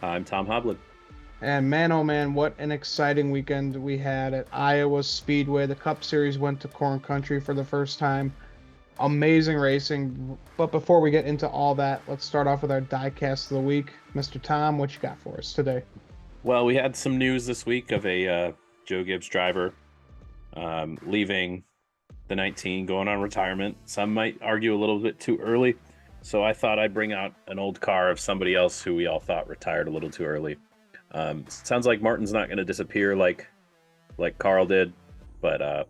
I'm Tom Hoblin. And man, oh man, what an exciting weekend we had at Iowa Speedway. The Cup Series went to Corn Country for the first time. Amazing racing. But before we get into all that, let's start off with our diecast of the week. Mr. Tom, what you got for us today? Well, we had some news this week of a Joe Gibbs driver leaving the 19, going on retirement. Some might argue a little bit too early. So I thought I'd bring out an old car of somebody else who we all thought retired a little too early. Sounds like Martin's not going to disappear like Carl did, but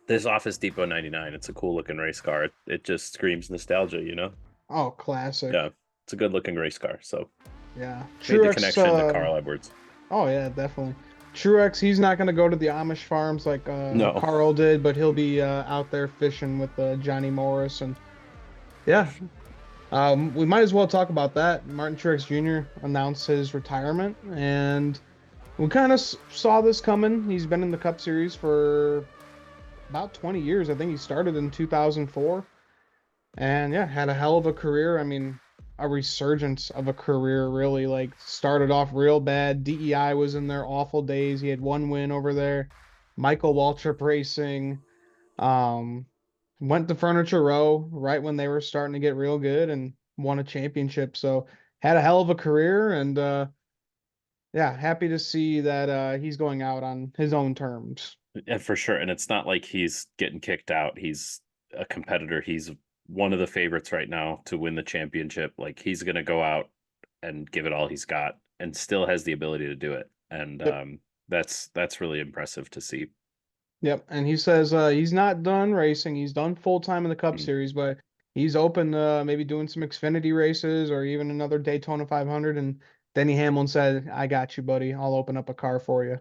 this Office Depot 99, it's a cool looking race car. It just screams nostalgia, you know? Oh, classic. Yeah, it's a good looking race car. So Yeah. made the Truex, connection to Carl Edwards. oh yeah, definitely. Truex, he's not going to go to the Amish farms like No. Carl did, but he'll be out there fishing with Johnny Morris. And yeah, we might as well talk about that. Martin Truex Jr. announced his retirement, and we kind of saw this coming. He's been in the Cup Series for about 20 years. I think he started in 2004, and yeah, had a hell of a career. I mean, a resurgence of a career, really. Like, started off real bad. DEI was in their awful days. He had one win over there. Michael Waltrip Racing. Um, Went to Furniture Row right when they were starting to get real good and won a championship. So had a hell of a career, and yeah, happy to see that he's going out on his own terms. And for sure. And it's not like he's getting kicked out. He's a competitor. He's one of the favorites right now to win the championship. Like he's going to go out and give it all he's got and still has the ability to do it. And Yep. that's really impressive to see. Yep. And he says he's not done racing. He's done full time in the Cup Mm. Series, but he's open to maybe doing some Xfinity races or even another Daytona 500. And Denny Hamlin said, "I got you, buddy. I'll open up a car for you."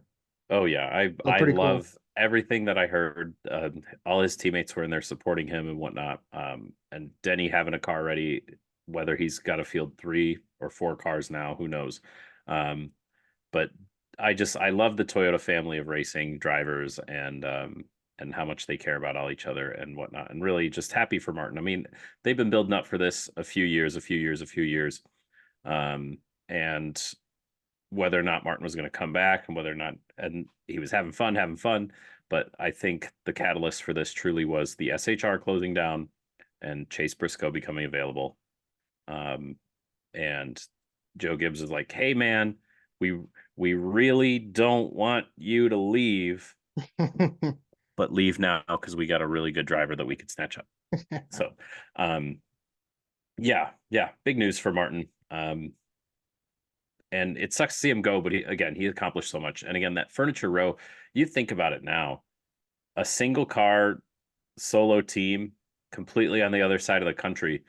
Oh yeah, So I pretty cool. love everything that I heard. All his teammates were in there supporting him and whatnot. And Denny having a car ready, whether he's got to field 3 or 4 cars now, who knows? Um, but I love the Toyota family of racing drivers and how much they care about all each other and whatnot. And really just happy for Martin. I mean, they've been building up for this a few years, a few years, a few years. And whether or not Martin was going to come back and whether or not, and he was having fun. But I think the catalyst for this truly was the SHR closing down and Chase Briscoe becoming available. Um, and Joe Gibbs is like, "Hey man, we we really don't want you to leave, but leave now because we got a really good driver that we could snatch up." So, um, yeah, big news for Martin. And it sucks to see him go, but he accomplished so much. And again, that Furniture Row, you think about it now, a single car solo team completely on the other side of the country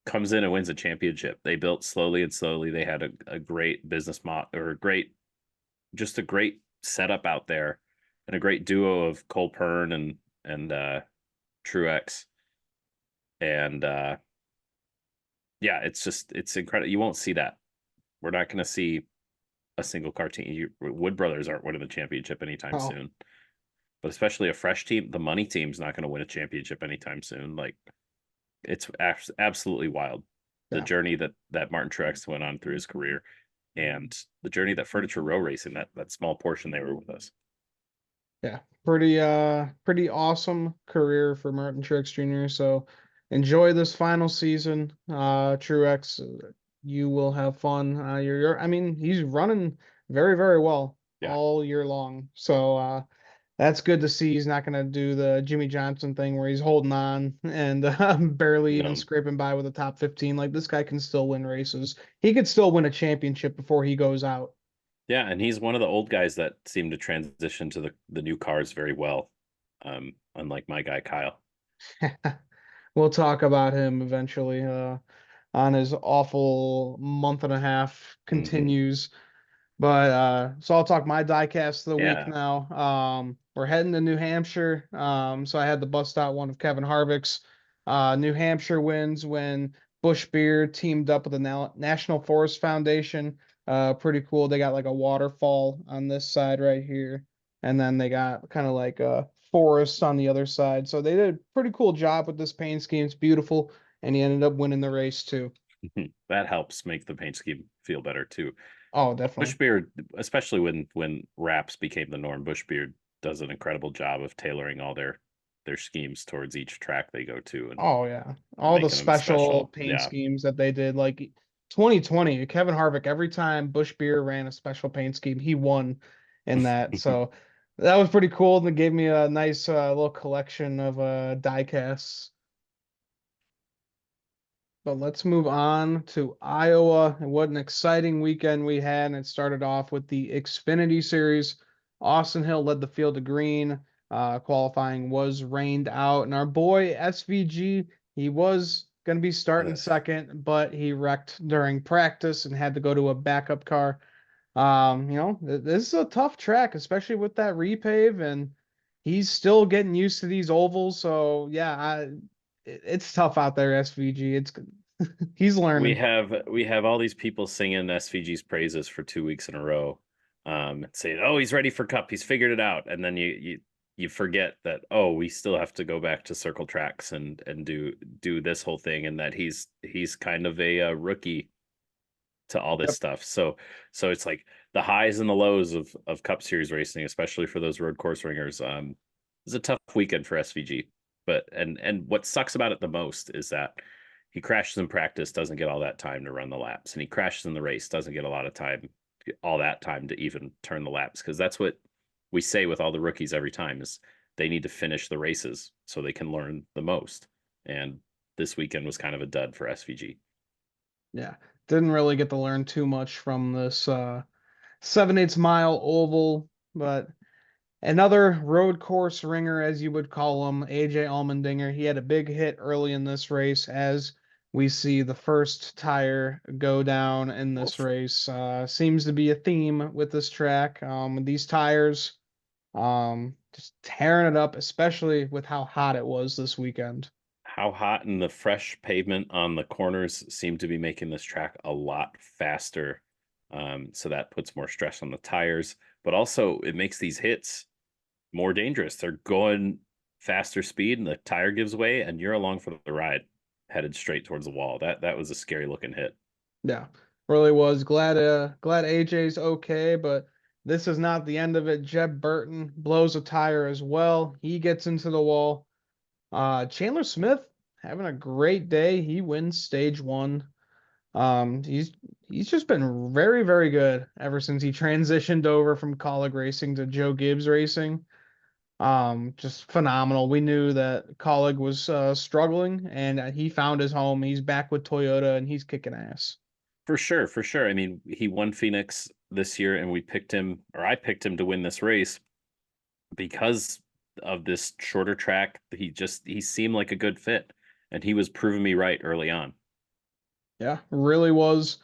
comes in and wins a championship. They built slowly and slowly. They had a great business model or just a great setup out there and a great duo of Cole Pern and Truex. And yeah, it's incredible. You won't see that. We're not going to see a single car team. Wood Brothers aren't winning the championship anytime Oh, soon, but especially a fresh team, the money team's not going to win a championship anytime soon. Like it's absolutely wild. The yeah. journey that Martin Truex went on through his career, and the journey that Furniture Row Racing, that small portion they were with us. Yeah. Pretty awesome career for Martin Truex Jr. So enjoy this final season. Truex, you will have fun. I mean, he's running very, very well Yeah, all year long. So that's good to see. He's not gonna do the Jimmy Johnson thing where he's holding on and barely even no, scraping by with a top 15. Like, this guy can still win races. He could still win a championship before he goes out. yeah, and he's one of the old guys that seem to transition to the new cars very well. Unlike my guy Kyle. We'll talk about him eventually. On his awful month and a half Hmm. continues. But so I'll talk my diecast of the week Yeah, now. We're heading to New Hampshire. So I had to bust out one of Kevin Harvick's. New Hampshire wins when Bush Beer teamed up with the National Forest Foundation. Pretty cool. They got like a waterfall on this side right here, and then they got kind of like a forest on the other side. So they did a pretty cool job with this paint scheme. It's beautiful, and he ended up winning the race too. That helps make the paint scheme feel better too. Oh, definitely. Bushbeard, especially when wraps became the norm, Bushbeard does an incredible job of tailoring all their schemes towards each track they go to Oh yeah. and All the making them special special. paint Yeah. schemes that they did, like 2020, Kevin Harvick, every time Bush Beer ran a special paint scheme, he won in that. So that was pretty cool. And it gave me a nice little collection of die casts. But let's move on to Iowa. And what an exciting weekend we had. And it started off with the Xfinity Series. Austin Hill led the field to green. Qualifying was rained out. And our boy SVG, he was going to be starting Ugh. second, but he wrecked during practice and had to go to a backup car. This is a tough track, especially with that repave, and he's still getting used to these ovals. So yeah, it's tough out there, SVG. It's he's learning. We have all these people singing SVG's praises for 2 weeks in a row, saying, "Oh, he's ready for Cup. He's figured it out." And then you forget that, oh, we still have to go back to circle tracks and do this whole thing, and that he's kind of a rookie to all this Yep. stuff. So it's like the highs and the lows of Cup Series racing, especially for those road course ringers. It's a tough weekend for SVG. But and what sucks about it the most is that he crashes in practice, doesn't get all that time to run the laps, and he crashes in the race, doesn't get a lot of time, all that time to even turn the laps, because that's what we say with all the rookies every time is they need to finish the races so they can learn the most. And this weekend was kind of a dud for SVG. Yeah. Didn't really get to learn too much from this 7/8 mile oval, but another road course ringer, as you would call him, AJ Allmendinger. He had a big hit early in this race as we see the first tire go down in this Oof. race. Seems to be a theme with this track. These tires, just tearing it up, especially with how hot it was this weekend. How hot and the fresh pavement on the corners seem to be making this track a lot faster. So that puts more stress on the tires, but also it makes these hits more dangerous. They're going faster speed and the tire gives way and you're along for the ride headed straight towards the wall. That was a scary looking hit. Yeah, really was. Glad AJ's okay, but this is not the end of it. Jeb Burton blows a tire as well. He gets into the wall. Chandler Smith having a great day. He wins stage one. He's just been very, very good ever since he transitioned over from Colleague Racing to Joe Gibbs Racing. Just phenomenal. We knew that Colleague was struggling, and he found his home. He's back with Toyota, and he's kicking ass. For sure, for sure. I mean, he won Phoenix this year and we picked him, or I picked him to win this race because of this shorter track. He seemed like a good fit and he was proving me right early on. Yeah, really was.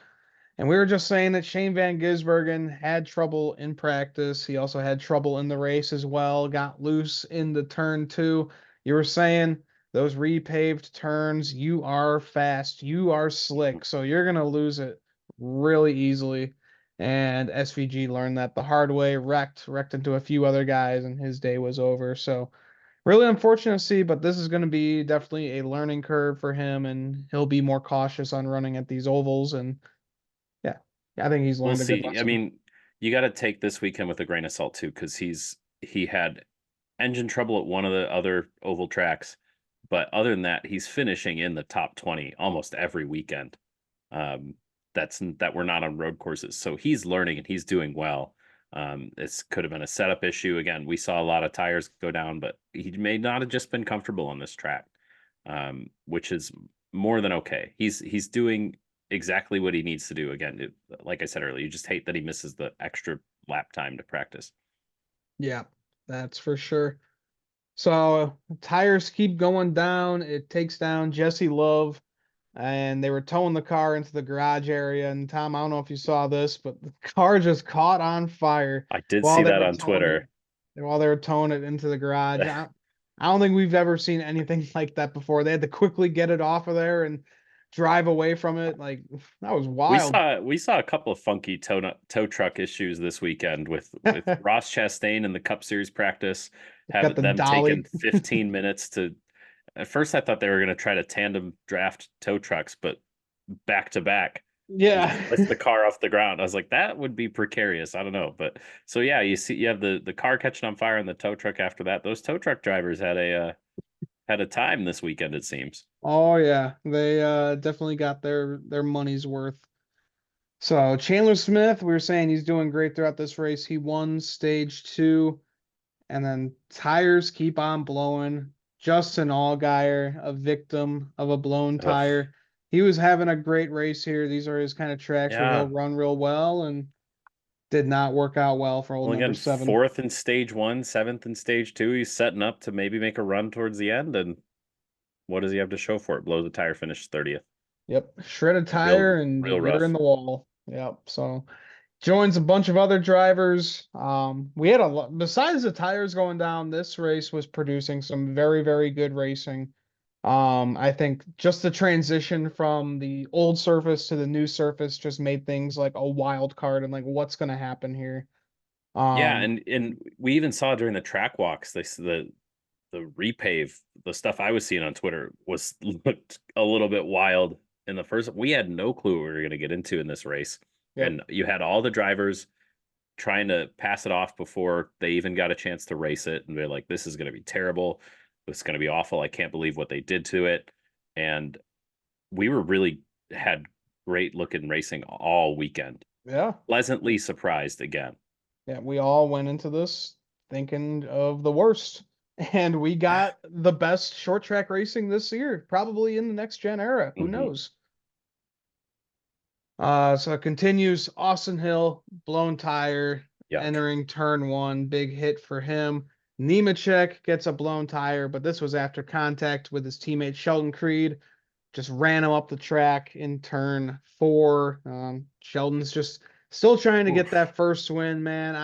And we were just saying that Shane Van Gisbergen had trouble in practice. He also had trouble in the race as well, got loose in the turn two. You were saying those repaved turns, you are fast, you are slick, so you're going to lose it really easily. And SVG learned that the hard way, wrecked into a few other guys, and his day was over. So really unfortunate to see, but this is going to be definitely a learning curve for him, and he'll be more cautious on running at these ovals. And yeah, I think he's We'll learned a good see. I lesson. mean, you got to take this weekend with a grain of salt too, because he had engine trouble at one of the other oval tracks, but other than that, he's finishing in the top 20 almost every weekend. Um, that we're not on road courses, so he's learning and he's doing well. This could have been a setup issue. Again, we saw a lot of tires go down, but he may not have just been comfortable on this track, which is more than okay. He's doing exactly what he needs to do. Again, like I said earlier, you just hate that he misses the extra lap time to practice. Yeah, that's for sure. So tires keep going down. It takes down Jesse Love, and they were towing the car into the garage area. And Tom, I don't know if you saw this, but the car just caught on fire I did while see they that were on towing it. Twitter. While they were towing it into the garage. I don't think we've ever seen anything like that before. They had to quickly get it off of there and drive away from it. Like that was wild. We saw a couple of funky tow truck issues this weekend with Ross Chastain in the Cup Series practice, Got having the them taking dolly. 15 minutes to. At first, I thought they were going to try to tandem draft tow trucks, but back to back and just Yeah. lift the car off the ground. I was like, that would be precarious. I don't know. But so yeah, you have the car catching on fire and the tow truck after that. Those tow truck drivers had a time this weekend, it seems. Oh yeah, they definitely got their money's worth. So Chandler Smith, we were saying he's doing great throughout this race. He won stage two, and then tires keep on blowing. Justin Allgaier, a victim of a blown Ugh. tire. He was having a great race here. These are his kind of tracks where he'll Yeah. run real well, and did not work out well for old Well, number again, seven. fourth in stage one, seventh in stage two. He's setting up to maybe make a run towards the end. And what does he have to show for it? Blows the tire, finish 30th. Yep, shred a Real, tire and real you're in rough. the wall. Yep. So joins a bunch of other drivers. We had a lot besides the tires going down. This race was producing some very, very good racing. I think just the transition from the old surface to the new surface just made things like a wild card and like what's going to happen here. Yeah, Um, and we even saw during the track walks, the repave, the stuff I was seeing on Twitter was looked a little bit wild in the first. We had no clue what we were going to get into in this race, yep. and you had all the drivers trying to pass it off before they even got a chance to race it, and they're like, "This is going to be terrible. It's going to be awful. I can't believe what they did to it." And we were really had great looking racing all weekend. Yeah. Pleasantly surprised again. Yeah, we all went into this thinking of the worst. And we got the best short track racing this year, probably in the next gen era. Who Hmm. knows? So it continues. Austin Hill, blown tire, Yuck. entering turn one, big hit for him. Nemechek gets a blown tire, but this was after contact with his teammate Sheldon Creed. Just ran him up the track in turn four. Sheldon's just still trying to get Oof. that first win, man.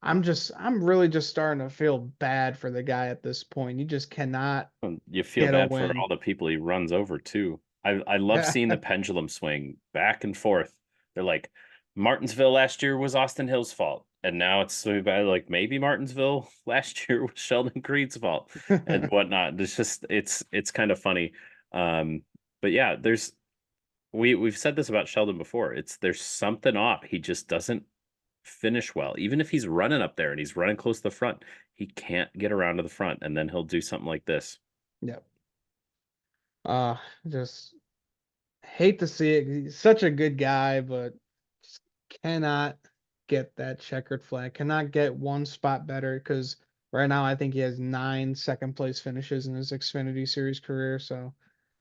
I'm really just starting to feel bad for the guy at this point. You just cannot You feel get a bad for win. all the people he runs over too. I love Yeah. seeing the pendulum swing back and forth. They're like, Martinsville last year was Austin Hill's fault, and now it's so bad. Like maybe Martinsville last year was Sheldon Creed's fault and whatnot. It's just it's kind of funny. Um, but yeah, we've said this about Sheldon before. It's there's something off. He just doesn't finish well. Even if he's running up there and he's running close to the front, he can't get around to the front, and then he'll do something like this. Yep. Uh, just hate to see it. He's such a good guy, but just cannot get that checkered flag. Cannot get one spot better because right now I think he has 9 second place finishes in his Xfinity Series career. So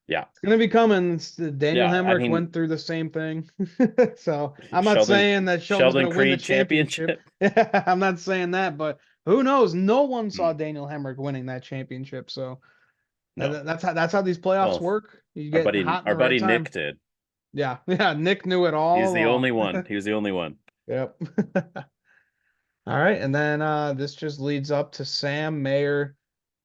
Yeah. it's gonna be coming. Daniel Yeah, I Hemrick mean, went through the same thing. So I'm not Sheldon saying that Sheldon's Sheldon gonna win the Creed championship. championship. I'm not saying that, but who knows? No one saw Hmm, Daniel Hemrick winning that championship. So no. that's how these playoffs Well, work. You get hot in our the right buddy Nick time. did. Yeah, yeah. Nick knew it all He's the along. only one. He was the only one. Yep. All right, and then this just leads up to Sam Mayer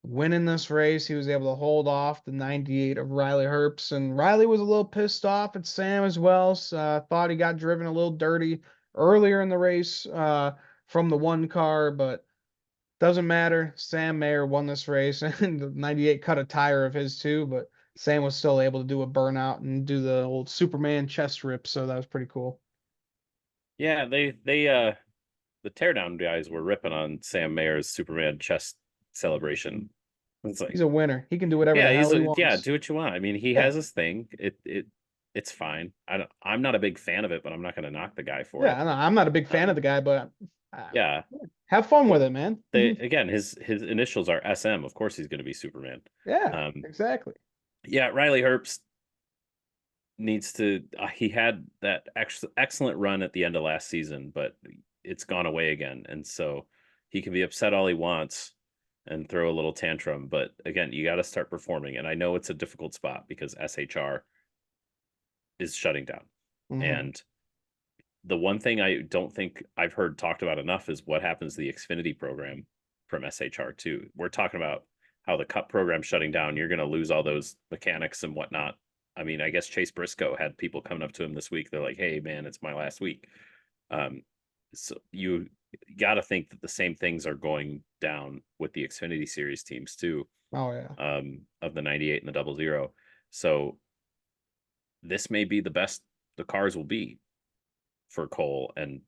winning this race. He was able to hold off the 98 of Riley Herbst, and Riley was a little pissed off at Sam as well. So, thought he got driven a little dirty earlier in the race from the one car, but doesn't matter. Sam Mayer won this race, and the 98 cut a tire of his too, but Sam was still able to do a burnout and do the old Superman chest rip, so that was pretty cool. Yeah, they the teardown guys were ripping on Sam Mayer's Superman chest celebration. It's like, He's a winner. He can do whatever the yeah, hell he yeah, wants. do what you want. I mean, he Yeah. has his thing. It's fine. I'm not a big fan of it, but I'm not going to knock the guy for Yeah, it. I'm not a big fan of Um, the guy, but uh, yeah, have fun with well, it, man. they again his initials are SM. Of course, he's going to be Superman. Yeah, Um, exactly. yeah, Riley Herbst needs to. He had that excellent run at the end of last season, but it's gone away again, and so he can be upset all he wants and throw a little tantrum. But again, you got to start performing, and I know it's a difficult spot because SHR is shutting down, Hmm. and the one thing I don't think I've heard talked about enough is what happens to the Xfinity program from SHR2. We're talking about how the Cup program's shutting down. You're going to lose all those mechanics and whatnot. I mean, I guess Chase Briscoe had people coming up to him this week. They're like, "Hey, man, it's my last week." Um, so you got to think that the same things are going down with the Xfinity Series teams too, Oh yeah. of the 98 and the 00. So this may be the best the cars will be for Cole and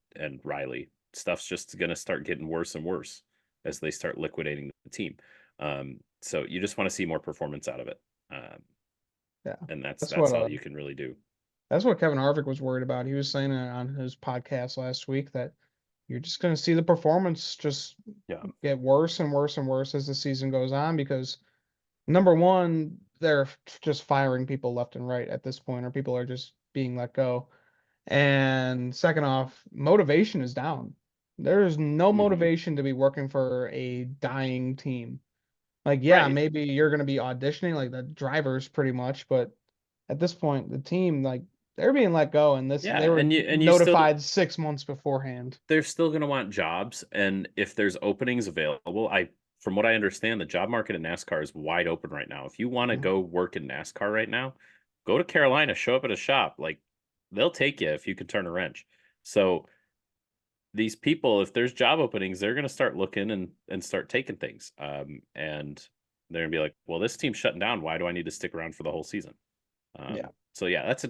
Riley. Stuff's just going to start getting worse and worse as they start liquidating the team. So you just want to see more performance out of it. Yeah. And That's that's what all you can really do. that's what Kevin Harvick was worried about. He was saying on his podcast last week that you're just going to see the performance just Yeah. get worse and worse and worse as the season goes on because number one, they're just firing people left and right at this point, or people are just being let go. And second off, motivation is down. There is no Mm-hmm. motivation to be working for a dying team. Like, yeah, Right. maybe you're going to be auditioning, like the drivers pretty much, but at this point, the team, like, they're being let go, and this Yeah. they were You still, notified 6 months beforehand. they're still going to want jobs. And if there's openings available, from what I understand, the job market in NASCAR is wide open right now. If you want to Mhm. go work in NASCAR right now, go to Carolina, show up at a shop. Like, they'll take you if you can turn a wrench. So these people, if there's job openings, they're going to start looking and start taking things. And they're going to be like, well, this team's shutting down. Why do I need to stick around for the whole season? Yeah, So yeah, that's a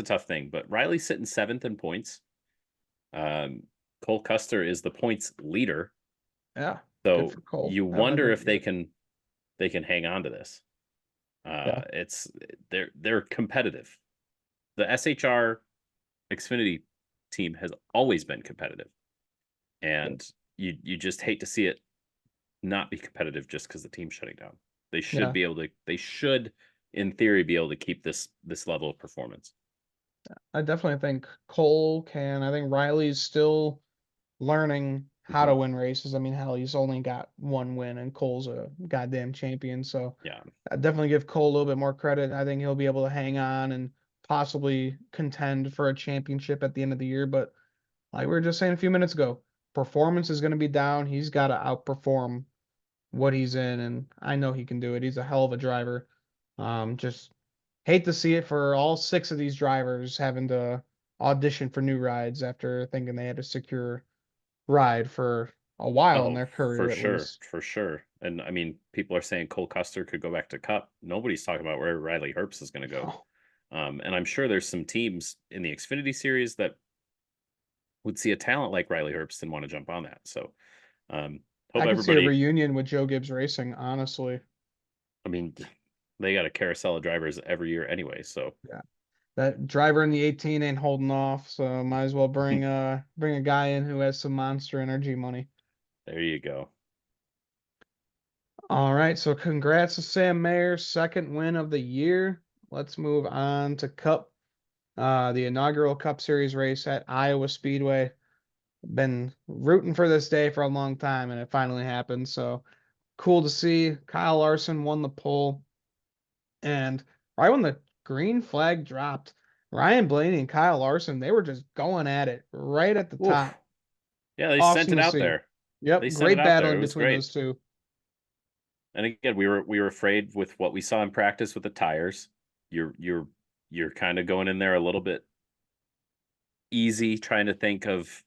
tough thing. But Riley's sitting seventh in points. Um, Cole Custer is the points leader. yeah, good So for Cole you having a wonder great if year. they can hang on to this. Yeah, It's they're competitive. The SHR Xfinity team has always been competitive, yeah, and you just hate to see it not be competitive just because the team's shutting down. They should yeah. be able to. They should, in theory, be able to keep this level of performance. I definitely think Cole can. I think Riley's still learning how Mhm. to win races. I mean, hell, he's only got one win, and Cole's a goddamn champion. So Yeah. I definitely give Cole a little bit more credit. I think he'll be able to hang on and possibly contend for a championship at the end of the year. But like we were just saying a few minutes ago, performance is going to be down. He's got to outperform what he's in, and I know he can do it. He's a hell of a driver. Just hate to see it for all six of these drivers having to audition for new rides after thinking they had a secure ride for a while in Oh, their career for at sure, least. for sure. And I mean, people are saying Cole Custer could go back to Cup. Nobody's talking about where Riley Herbst is going to go. Oh, And I'm sure there's some teams in the Xfinity series that would see a talent like Riley Herbst and want to jump on that. So, hope I could see a everybody. reunion with Joe Gibbs Racing, honestly. I mean, they got a carousel of drivers every year anyway. So Yeah. That driver in the 18 ain't holding off, so might as well bring a guy in who has some Monster Energy money. there you go. All right, so congrats to Sam Mayer, second win of the year. Let's move on to Cup, the inaugural Cup Series race at Iowa Speedway. Been rooting for this day for a long time, and it finally happened. So cool to see. Kyle Larson won the pole, and right when the green flag dropped, Ryan Blaney and Kyle Larson, they were just going at it right at the Oof. top. Yeah, they sent Awesome it to out see. there. They Yep, sent it great out there. It battling was between great. those two. And again, we were afraid with what we saw in practice with the tires. You're kind of going in there a little bit easy, trying to think of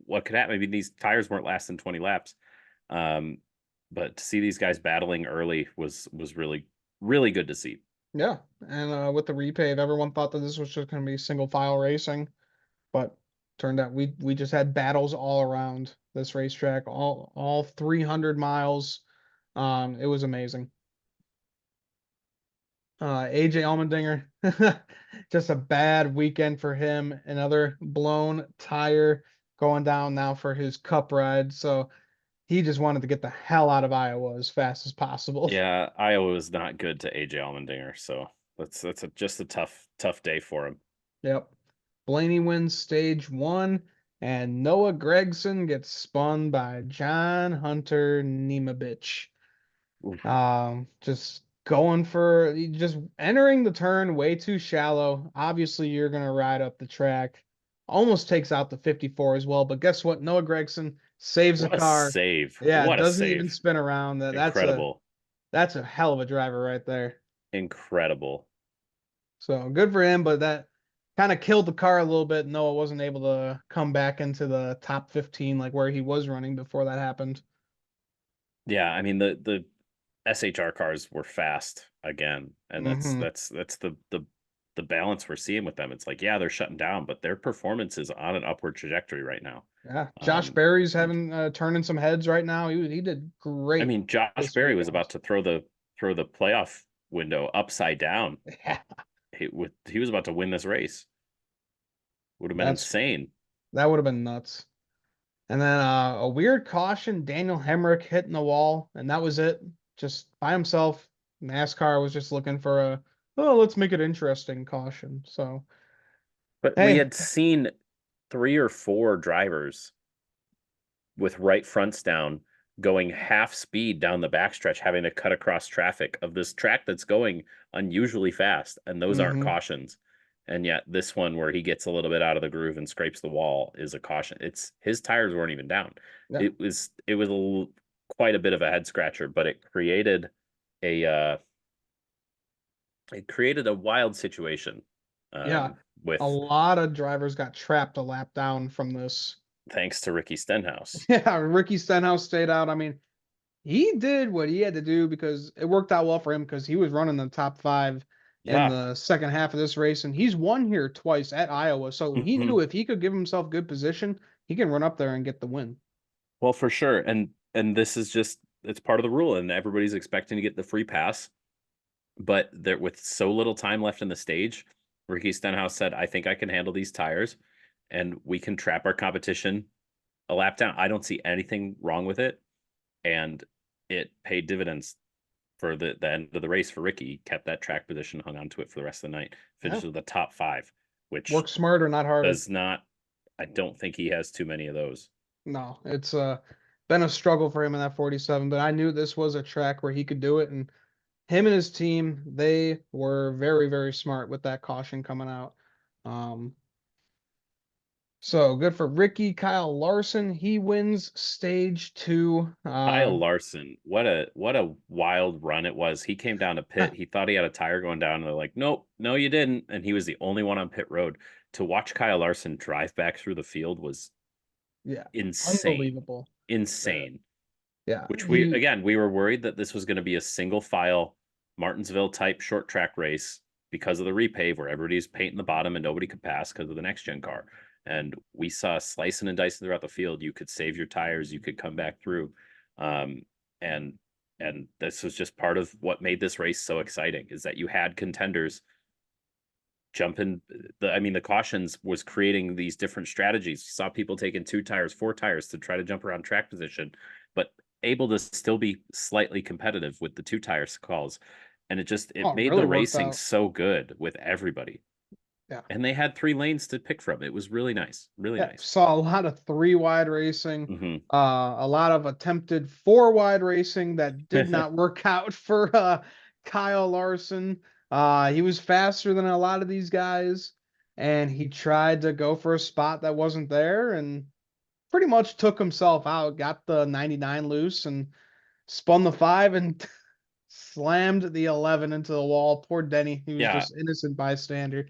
what could happen. Maybe these tires weren't lasting 20 laps. Um, but to see these guys battling early was really good to see. Yeah, and with the repave, everyone thought that this was just going to be single file racing, but turned out we just had battles all around this racetrack, all 300 miles. It was amazing. AJ Allmendinger, just a bad weekend for him. Another blown tire going down now for his cup ride. So he just wanted to get the hell out of Iowa as fast as possible. Yeah, Iowa was not good to AJ Allmendinger, so just a tough day for him. Yep. Blaney wins stage one, and Noah Gregson gets spun by John Hunter Nemebich. Oof. Just going for just entering the turn way too shallow. Obviously, you're gonna ride up the track. Almost takes out the 54 as well, but guess what? Noah Gregson saves a What a car. save! Yeah, What a doesn't even save! spin around. Incredible, That's a hell of a driver right there. incredible. So good for him, but that kind of killed the car a little bit. Noah wasn't able to come back into the top 15 like where he was running before that happened. Yeah, I mean the SHR cars were fast again, and Hmm. that's the the balance we're seeing with them. It's like, yeah, they're shutting down, but their performance is on an upward trajectory right now. Yeah, Josh Um, Berry's and having turning some heads right now. He did I great mean, Josh this Berry was weekend. about to throw the playoff window upside down. Yeah, He was about to win this race. Would have been that's insane. that would have been nuts. And then a weird caution, Daniel Hemrick hitting the wall, and that was it. Just by himself. NASCAR was just looking for a, oh, let's make it interesting caution. So, But we hey, had seen 3 or 4 drivers with right fronts down going half speed down the backstretch, having to cut across traffic of this track that's going unusually fast, and those aren't mm-hmm. cautions. And yet this one where he gets a little bit out of the groove and scrapes the wall is a caution. It's his tires weren't even down. Yeah, It was quite a bit of a head scratcher, but a it created a wild situation yeah. A with lot of drivers got trapped a lap down from this. thanks to Ricky Stenhouse. Yeah, Ricky Stenhouse stayed out. I mean, he did what he had to do because it worked out well for him because he was running the top five in Yeah. the second half of this race, and he's won here twice at Iowa. So he knew if he could give himself good position, he can run up there and get the win. Well, for sure. And this is just it's part of the rule and everybody's expecting to get the free pass, but there with so little time left in the stage, Ricky Stenhouse said, "I think I can handle these tires and we can trap our competition a lap down." I don't see anything wrong with it, and it paid dividends for the end of the race for Ricky. He kept that track position, hung on to it for the rest of the night, Yeah, finished with the top 5, which work smarter, not harder. does not I don't think he has too many of those. No, it's been a struggle for him in that 47, but I knew this was a track where he could do it, and him and his team, they were very, very smart with that caution coming out. Um, so good for Ricky. Kyle Larson, he wins stage two. Kyle Larson, what a wild run it was. He came down to pit. He thought he had a tire going down, and they're like, "Nope, no, you didn't." And he was the only one on pit road. To watch Kyle Larson drive back through the field was Yeah, insane, unbelievable. Uh, insane. yeah, Which he we were worried that this was going to be a single file Martinsville type short track race because of the repave where everybody's painting the bottom and nobody could pass because of the next gen car. And we saw slicing and dicing throughout the field. You could save your tires, you could come back through. Um, and this was just part of what made this race so exciting is that you had contenders jumping the cautions was creating these different strategies. You saw people taking 2 tires, 4 tires to try to jump around track position, but able to still be slightly competitive with the 2 tires calls. And it oh, made really the worked racing out. so good with everybody. Yeah. And they had 3 lanes to pick from. It was really nice. Really Yeah, nice. saw a lot of three wide racing, Hmm. a lot of attempted four wide racing that did not work out for Kyle Larson. He was faster than a lot of these guys, and he tried to go for a spot that wasn't there and pretty much took himself out, got the 99 loose and spun the five and slammed the 11 into the wall. Poor Denny, he was Yeah. just innocent bystander.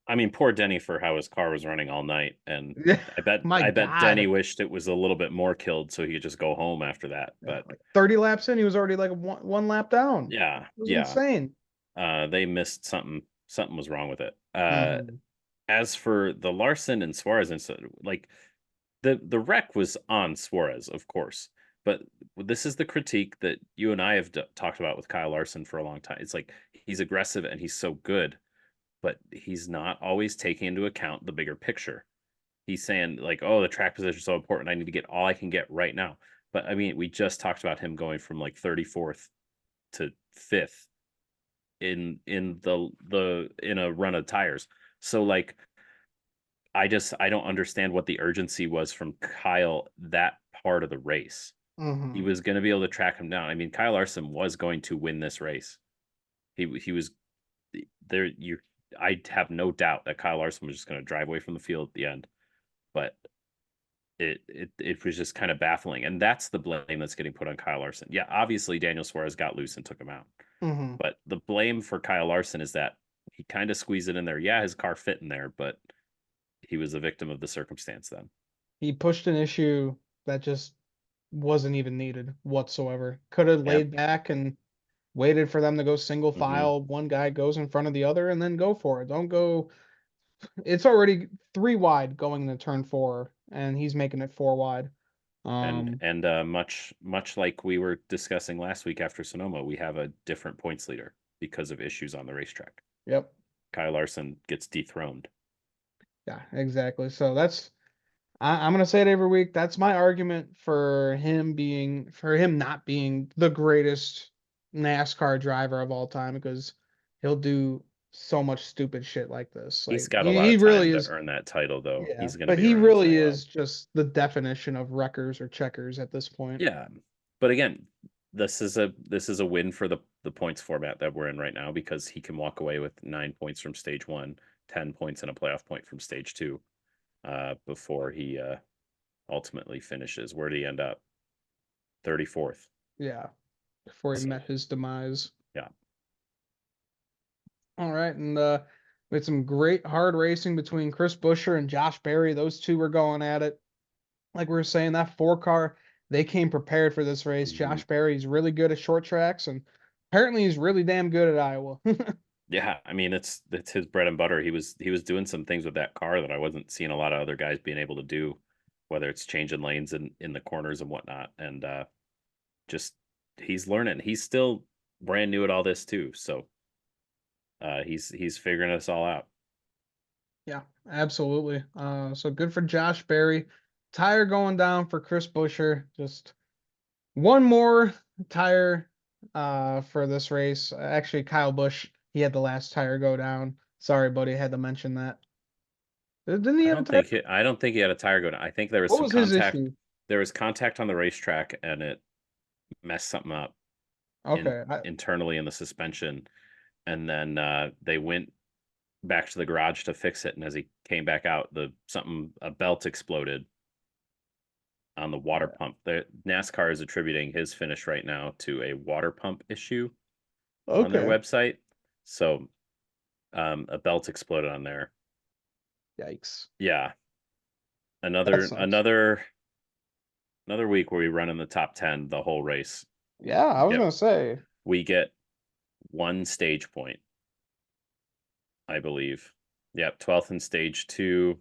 I mean, poor Denny for how his car was running all night. And Yeah, I bet my I bet Denny God. wished it was a little bit more killed so he could just go home after that. Yeah, But like 30 laps in, he was already like one lap down. yeah, It was yeah. insane. They missed something. Something was wrong with it. Hmm. As for the Larson and Suarez incident, like the wreck was on Suarez, of course, but this is the critique that you and I have talked about with Kyle Larson for a long time. It's like he's aggressive and he's so good, but he's not always taking into account the bigger picture. He's saying like, "Oh, the track position is so important. I need to get all I can get right now." But I mean, we just talked about him going from like 34th to 5th in the in a run of tires. So like I don't understand what the urgency was from Kyle that part of the race. He Hmm. was going to be able to track him down. I mean, Kyle Larson was going to win this race. He was there. I have no doubt that Kyle Larson was just going to drive away from the field at the end. But it was just kind of baffling, and that's the blame that's getting put on Kyle Larson. Yeah, obviously Daniel Suarez got loose and took him out. Hmm. But the blame for Kyle Larson is that he kind of squeezed it in there. Yeah, his car fit in there, but he was a victim of the circumstance then. He pushed an issue that just wasn't even needed whatsoever. Could have Yep. laid back and waited for them to go single Hmm. file. One guy goes in front of the other and then go for it. Don't go. It's already 3 wide going into turn 4, and he's making it 4 wide. Much like we were discussing last week after Sonoma, we have a different points leader because of issues on the racetrack. Yep. Kyle Larson gets dethroned. Yeah, exactly. So I'm gonna say it every week. That's my argument for him not being the greatest NASCAR driver of all time because he'll do so much stupid shit like this. He's Like got a lot he of really time to is, earn that title, though. yeah. He's going to But be he around for a really while. is just the definition of wreckers or checkers at this point. Yeah, but again, this is a win for the points format that we're in right now because he can walk away with 9 points from stage one, 10 points and a playoff point from stage two, before he ultimately finishes. Where did he end up? 34th. Yeah, before he So met his demise. yeah, All right, and we had some great hard racing between Chris Buescher and Josh Berry. Those two were going at it. Like we were saying, that 4 car, they came prepared for this race. hmm, Josh Berry's really good at short tracks, and apparently he's really damn good at Iowa. yeah. I mean, it's his bread and butter. He was doing some things with that car that I wasn't seeing a lot of other guys being able to do, whether it's changing lanes in the corners and whatnot, and just he's learning. He's still brand new at all this too, so he's figuring us all out. Yeah, absolutely. So good for Josh Berry. Tire going down for Chris Buescher. Just one more tire for this race. Actually, Kyle Busch, he had the last tire go down. Sorry, buddy, I had to mention that. Didn't he have a tire? I don't think he had a tire go down. I think there was What some was his contact. issue? There was contact on the racetrack, and it messed something up in Okay. internally in the suspension. And then they went back to the garage to fix it. And as he came back out, a belt exploded on the water pump. The NASCAR is attributing his finish right now to a water pump issue on their Okay. website. So a belt exploded on there. Yikes. Yeah, That another sucks. another another week where we run in the top 10 the whole race. Yeah, I We was get gonna say. we get one stage point, I believe. Yep, 12th in stage two,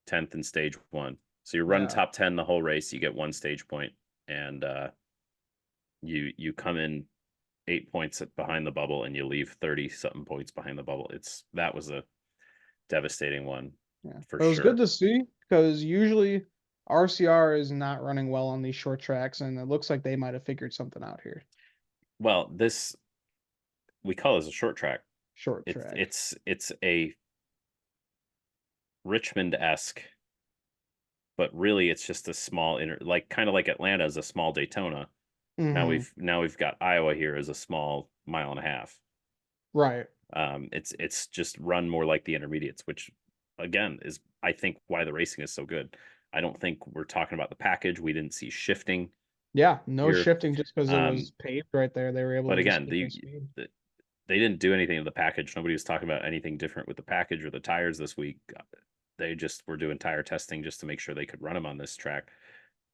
10th in stage one. So you run Yeah. top 10 the whole race, you get one stage point, and you come in 8 points behind the bubble, and you leave 30 something points behind the bubble. That was a devastating one Yeah. for But it was good sure. to see because usually RCR is not running well on these short tracks, and it looks like they might have figured something out here. Well, this we call this a short track. Short It's track. it's it's a Richmond-esque, but really it's just a small like kind of like Atlanta is a small Daytona. Now Mm-hmm. we've got Iowa here as a small mile and a half. Right. It's just run more like the intermediates, which again is I think why the racing is so good. I don't think we're talking about the package. We didn't see shifting Yeah, no here. shifting just because it Um, was paved right there. They were able but to just again, keep their speed. they didn't do anything to the package. Nobody was talking about anything different with the package or the tires this week. They just were doing tire testing just to make sure they could run them on this track.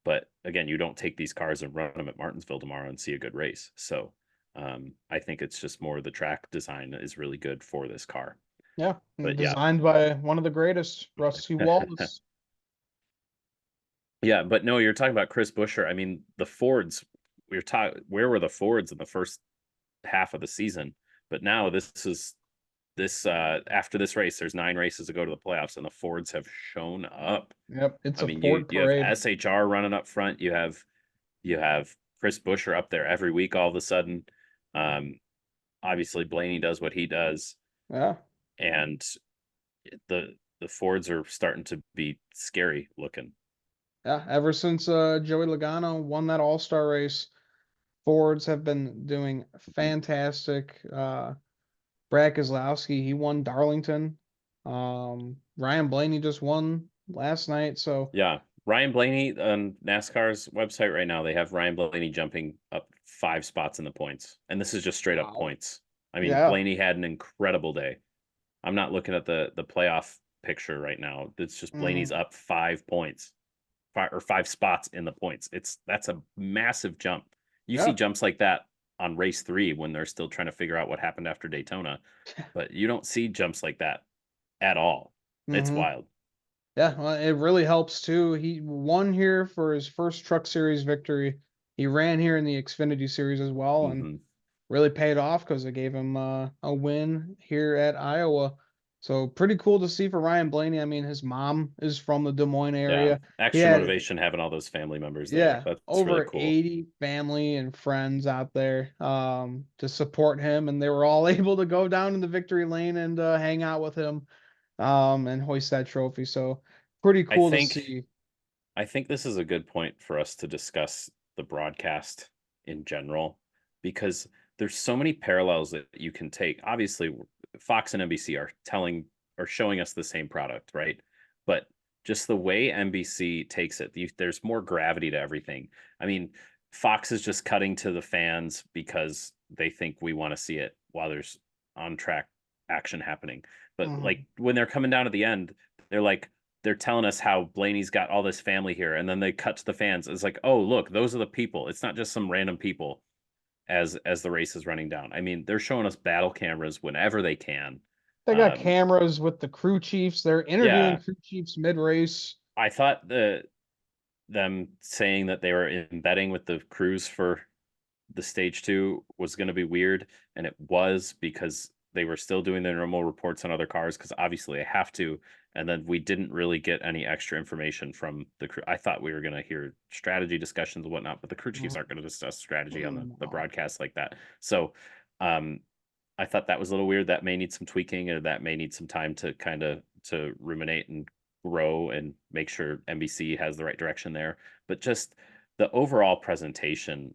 But again, you don't take these cars and run them at Martinsville tomorrow and see a good race. So I think it's just more the track design is really good for this car. Yeah, and But yeah, designed by one of the greatest, Rusty Wallace. yeah. But no, you're talking about Chris Buescher. I mean, the Fords. We are talking. Where were the Fords in the first half of the season? But now this after this race, there's 9 races to go to the playoffs, and the Fords have shown up. Yep, it's I a mean, Ford you have parade. SHR running up front. You have Chris Buescher up there every week. All of a sudden, um, obviously Blaney does what he does, Yeah, and the Fords are starting to be scary looking. yeah. Ever since Joey Logano won that All-Star race, Fords have been doing Mhm. fantastic. Brad Keselowski, he won Darlington. Ryan Blaney just won last night. So, Yeah, Ryan Blaney on NASCAR's website right now. They have Ryan Blaney jumping up 5 spots in the points, and this is just straight up wow. points. I mean, Yeah. Blaney had an incredible day. I'm not looking at the playoff picture right now. It's just Blaney's Mhm. up 5 points, 5 spots in the points. That's a massive jump. You see Yeah. jumps like that. on race 3 when they're still trying to figure out what happened after Daytona. But you don't see jumps like that at all. It's Hmm. wild. Yeah, well, it really helps too. He won here for his first Truck Series victory. He ran here in the Xfinity Series as well, and Hmm. really paid off because it gave him a win here at Iowa. So pretty cool to see for Ryan Blaney. I mean, his mom is from the Des Moines Yeah, area. He extra had, motivation having all those family members there. yeah, That's really over cool. 80 family and friends out there to support him, and they were all able to go down in the victory lane and hang out with him and hoist that trophy. So pretty I cool to think see. I think this is a good point for us to discuss the broadcast in general because there's so many parallels that you can take. Obviously, Fox and NBC are showing us the same product, right? But just the way NBC takes it, there's more gravity to everything. I mean, Fox is just cutting to the fans because they think we want to see it while there's on track action happening. But like Mhm. when they're coming down at the end, they're like, they're telling us how Blaney's got all this family here, and then they cut to the fans. It's like, oh, look, those are the people. It's not just some random people as the race is running down. I mean, they're showing us battle cameras whenever they can. They got Um, cameras with the crew chiefs. They're interviewing yeah, crew chiefs mid-race. I thought them saying that they were embedding with the crews for the stage 2 was going to be weird, and it was because they were still doing their normal reports on other cars because obviously they have to. And then we didn't really get any extra information from the crew. I thought we were going to hear strategy discussions and whatnot, but the crew chiefs aren't going to discuss strategy on the No. broadcast like that. So um, I thought that was a little weird. That may need some tweaking, or that may need some time to kind of to ruminate and grow and make sure NBC has the right direction there. But just the overall presentation,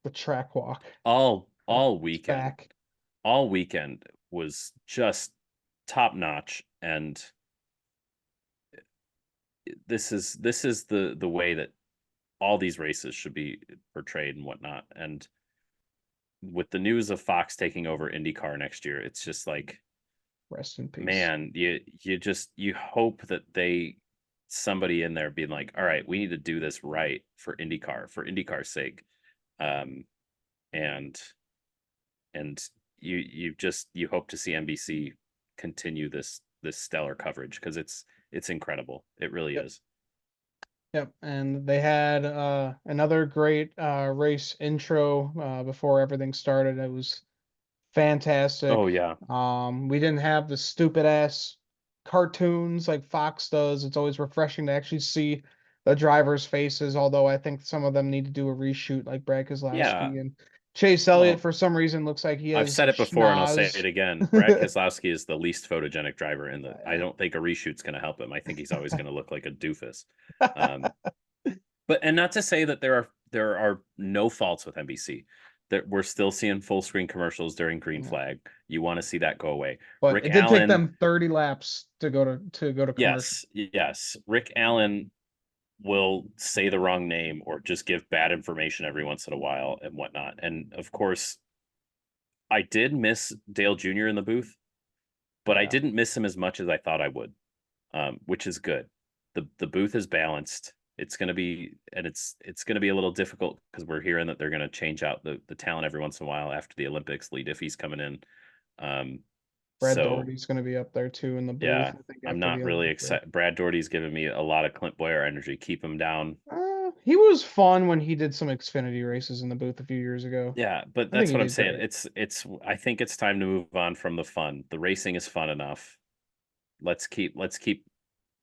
The track walk. all It's weekend, back. all weekend was just top notch. And this is the way that all these races should be portrayed and whatnot. And with the news of Fox taking over IndyCar next year, it's just like, Rest in peace. man, you hope that somebody in there being like, all right, we need to do this right for IndyCar's sake. Um, and and you hope to see NBC continue this stellar coverage because it's incredible. It really Yep. is. Yep. And they had another great race intro before everything started. It was Oh fantastic. yeah. We didn't have the stupid ass cartoons like Fox does. It's always refreshing to actually see the drivers' faces, although I think some of them need to do a reshoot like Brad Yeah. Keselowski and Chase Elliott Well, for some reason looks like he I've has said it before and I'll say it schnoz. again. Brad Keselowski is the least photogenic driver in the I Yeah. don't think a reshoot's going to help him. I think he's always going to look like a doofus. Um, but and not to say that there are no faults with NBC. That we're still seeing full screen commercials during green Yeah. flag. You want to see that go away. But Rick it did take Allen, them 30 laps to go to commercial. yes. Rick Allen will say the wrong name or just give bad information every once in a while and whatnot. And of course, I did miss Dale Jr. in the booth, but I Yeah. didn't miss him as much as I thought I would, which is good. The booth is balanced. It's going to be and it's going to be a little difficult because we're hearing that they're going to change out the talent every once in a while after the Olympics. Lee Diffie's coming in, um, Brad so Doherty's going to be up there too in the booth, yeah, I think, I'm after the not really Olympic break. excited. Brad Doherty's giving me a lot of Clint Boyer energy. Keep him down. He was fun when he did some Xfinity races in the booth a few years ago. Yeah, but I think that's he what I'm did saying. great. It's I think it's time to move on from the fun. The racing is fun enough. Let's keep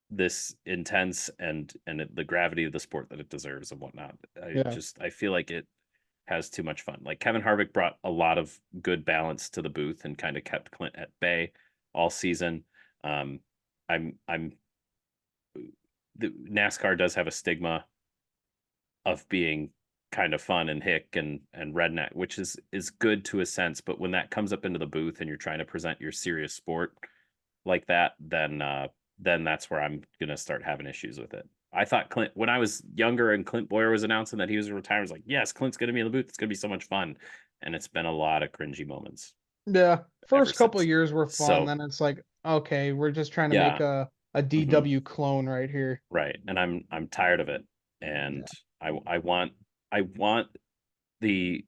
this intense and the gravity of the sport that it deserves and whatnot. Yeah. I feel like it has too much fun. Like Kevin Harvick brought a lot of good balance to the booth and kind of kept Clint at bay all season. Um, I'm the NASCAR does have a stigma of being kind of fun and hick and redneck, which is good to a sense. But when that comes up into the booth and you're trying to present your serious sport like that, then that's where I'm gonna start having issues with it. I thought Clint when I was younger and Clint Boyer was announcing that he was retiring, I was like, yes, Clint's gonna be in the booth. It's gonna be so much fun. And it's been a lot of cringy moments Yeah. ever First couple of since. years were fun. So Then it's like, okay, we're just trying to make yeah, a hmm DW clone right here. right. And I'm tired of it. Yeah. And I want I want the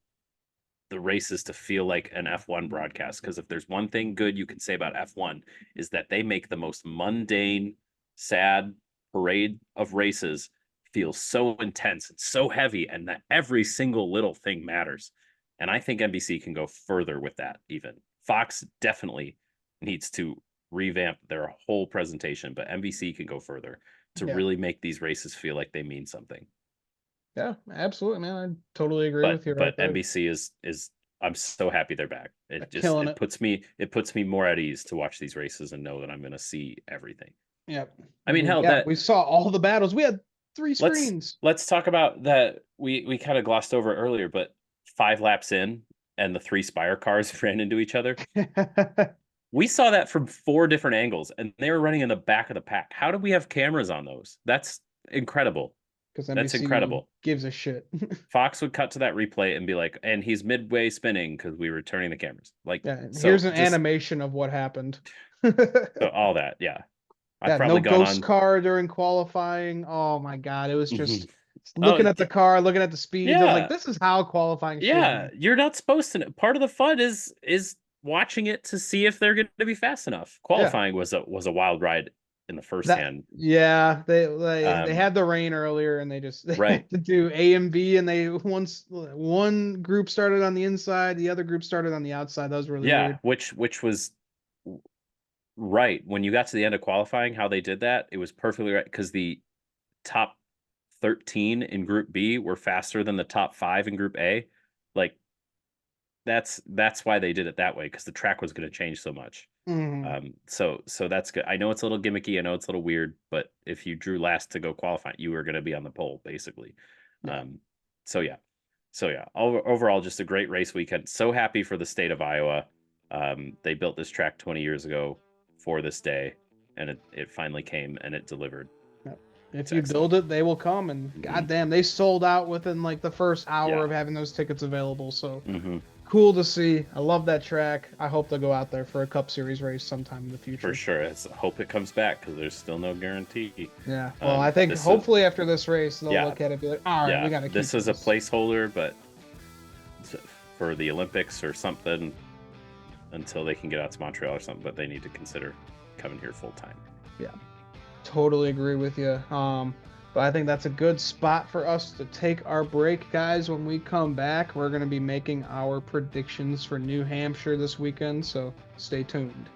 the races to feel like an F1 broadcast. Because if there's one thing good you can say about F1 is that they make the most mundane, sad parade of races feel so intense and so heavy, and that every single little thing matters. And I think NBC can go further with that. Even Fox definitely needs to revamp their whole presentation, but NBC can go further to Yeah. really make these races feel like they mean something. Yeah, absolutely, man. I totally agree But with you right there. NBC is I'm so happy they're back. They're It just killing it. it puts me more at ease to watch these races and know that I'm going to see everything. Yep. I mean, hell, Yeah, that we saw all the battles. We had 3 let's screens. let's talk about that. We kind of glossed over it earlier, but 5 laps in and the 3 Spire cars ran into each other. We saw that from 4 different angles, and they were running in the back of the pack. How do we have cameras on those? That's incredible. Because That's NBC incredible. gives a shit. Fox would cut to that replay and be like, and he's midway spinning because we were turning the cameras. Like, Yeah, so here's an just animation of what happened. so all that, yeah. I've Yeah, no probably gone ghost on. car during qualifying. Oh my God. It was just Oh, looking at the car, looking at the speeds. I was like, yeah, this is how qualifying should yeah. be. You're not supposed to. Part of the fun is watching it to see if they're going to be fast enough. Yeah. Qualifying was a wild ride in the first That hand. yeah, they Um, had the rain earlier and they just they right. had to do A and B and they once one group started on the inside, the other group started on the outside. That was really Yeah, weird. which was right when you got to the end of qualifying. How they did that, it was perfectly right because the top 13 in Group B were faster than the top 5 in Group A. Like that's why they did it that way because the track was going to change so much. Mhm. So that's good. I know it's a little gimmicky. I know it's a little weird, but if you drew last to go qualify, you were going to be on the pole basically. Yeah. Um, so yeah, overall, just a great race weekend. So happy for the state of Iowa. They built this track 20 years ago for this day, and it finally came and it delivered. Yeah. If It's you excellent. build it, they will come and Mhm. goddamn, they sold out within like the first hour Yeah. of having those tickets available. So Hmm. cool to see. I love that track. I hope they'll go out there for a Cup Series race sometime in the future. For sure. I hope it comes back because there's still no guarantee. Yeah. Well, I think This is hopefully after this race they'll yeah, look at it and be like, all right, we gotta keep this is a placeholder, but for the Olympics or something until they can get out to Montreal or something. But they need to consider coming here full time. Yeah, totally agree with you. But I think that's a good spot for us to take our break, guys. When we come back, we're going to be making our predictions for New Hampshire this weekend, so stay tuned.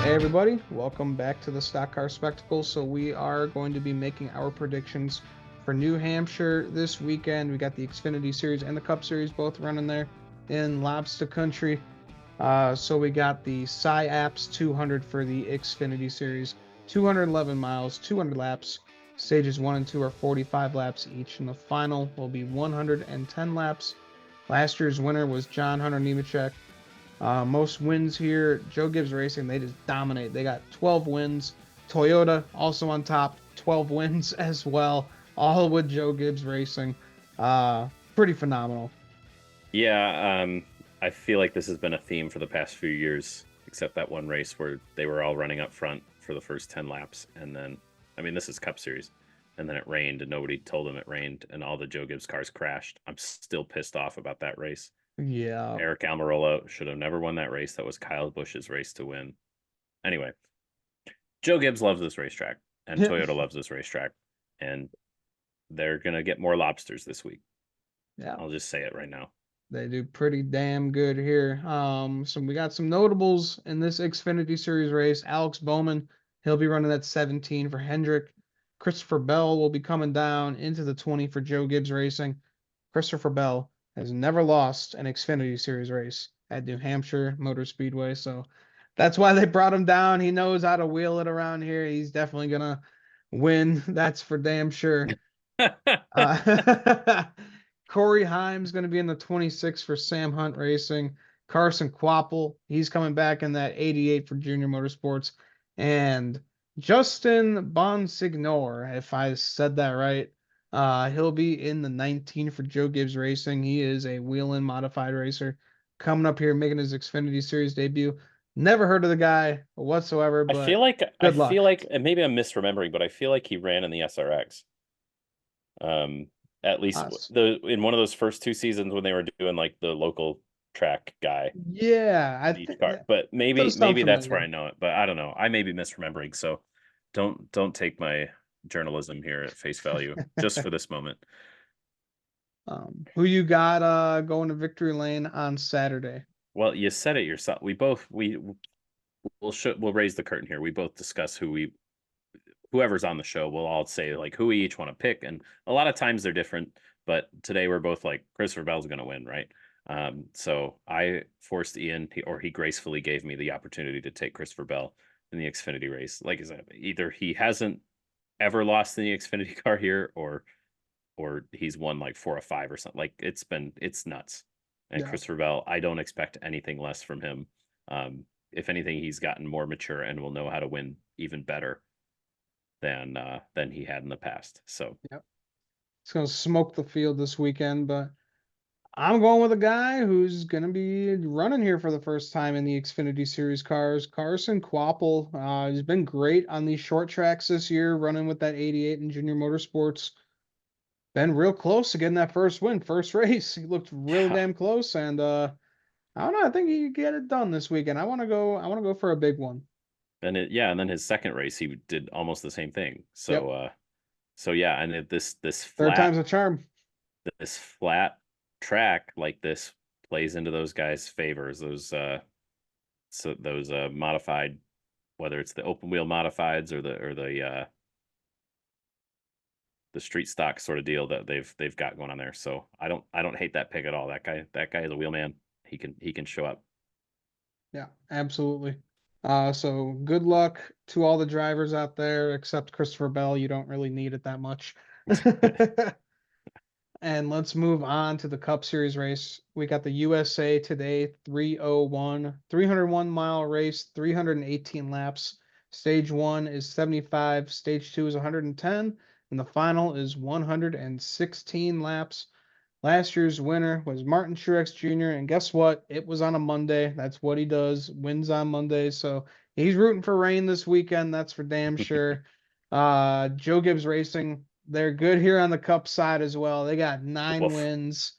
Everybody, welcome back to the Stock Car Spectacle. So we are going to be making our predictions for New Hampshire this weekend. We got the Xfinity Series and the Cup Series both running there in Lobster Country. So we got the SciApps 200 for the Xfinity Series, 211 miles, 200 laps. Stages 1 and 2 are 45 laps each, and the final will be 110 laps. Last year's winner was John Hunter Nemechek. Most wins here, Joe Gibbs Racing, they just dominate. They got 12 wins. Toyota also on top, 12 wins as well, all with Joe Gibbs Racing. Pretty phenomenal. Yeah, I feel like this has been a theme for the past few years, except that one race where they were all running up front for the first 10 laps. And then, I mean, this is Cup Series. And then it rained, and nobody told them it rained, and all the Joe Gibbs cars crashed. I'm still pissed off about that race. Yeah. Eric Almirola should have never won that race. That was Kyle Busch's race to win. Anyway, Joe Gibbs loves this racetrack, and Toyota loves this racetrack, and they're going to get more lobsters this week. Yeah. I'll just say it right now. They do pretty damn good here. So we got some notables in this Xfinity Series race. Alex Bowman, he'll be running at 17 for Hendrick. Christopher Bell will be coming down into the 20 for Joe Gibbs Racing. Christopher Bell has never lost an Xfinity Series race at New Hampshire Motor Speedway, so that's why they brought him down. He knows how to wheel it around here. He's definitely gonna win. That's for damn sure. Corey Heim's going to be in the 26 for Sam Hunt Racing. Carson Quapple, he's coming back in that 88 for Junior Motorsports. And Justin Bonsignor, if I said that right, he'll be in the 19 for Joe Gibbs Racing. He is a wheel-in modified racer coming up here making his Xfinity Series debut. Never heard of the guy whatsoever, but I good feel luck. like, and maybe I'm misremembering, but I feel like he ran in the SRX. Um, at least Uh, the in one of those first two seasons when they were doing like the local track guy yeah, I in each think car. that But does sound maybe that's where I familiar. know it. But I don't know. I may be misremembering. So don't take my journalism here at face value just for this moment. Who you got going to victory lane on Saturday? Well, you said it yourself. We'll raise the curtain here. We both discuss whoever's on the show, we'll all say like who we each want to pick, and a lot of times they're different. But today we're both like Christopher Bell's going to win, right? So I forced Ian, or he gracefully gave me the opportunity to take Christopher Bell in the Xfinity race. Like I said, either he hasn't ever lost in the Xfinity car here, or he's won like 4 or 5 or something. Like it's nuts. And Yeah, Christopher Bell, I don't expect anything less from him. If anything, he's gotten more mature and will know how to win even better than he had in the past. So yep. He's gonna smoke the field this weekend, but I'm going with a guy who's gonna be running here for the first time in the Xfinity Series cars. Carson Quapple. He's been great on these short tracks this year, running with that 88 in Junior Motorsports. Been real close to getting that first win, first race. He looked really yeah, damn close, and I don't know. I think he could get it done this weekend. I want to go. I want to go for a big one. and then his second race he did almost the same thing. Yep. So yeah, and this Third flat time's a charm. this flat track like this plays into those guys' favors. Those modified, whether it's the open wheel modifieds or the street stock sort of deal that they've got going on there. So I don't hate that pick at all. That guy is a wheelman. He can show up. Yeah, absolutely. So good luck to all the drivers out there, except Christopher Bell. You don't really need it that much. And let's move on to the Cup Series race. We got the USA Today 301, 301-mile race, 318 laps. Stage one is 75, stage two is 110, and the final is 116 laps. Last year's winner was Martin Truex Jr. And guess what? It was on a Monday. That's what he does. Wins on Mondays. So he's rooting for rain this weekend. That's for damn sure. Joe Gibbs Racing, they're good here on the Cup side as well. They got 9 Woof. wins,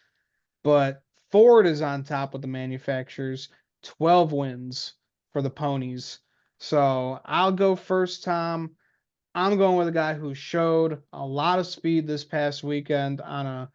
but Ford is on top with the manufacturers. 12 wins for the ponies. So I'll go first, Tom. I'm going with a guy who showed a lot of speed this past weekend on a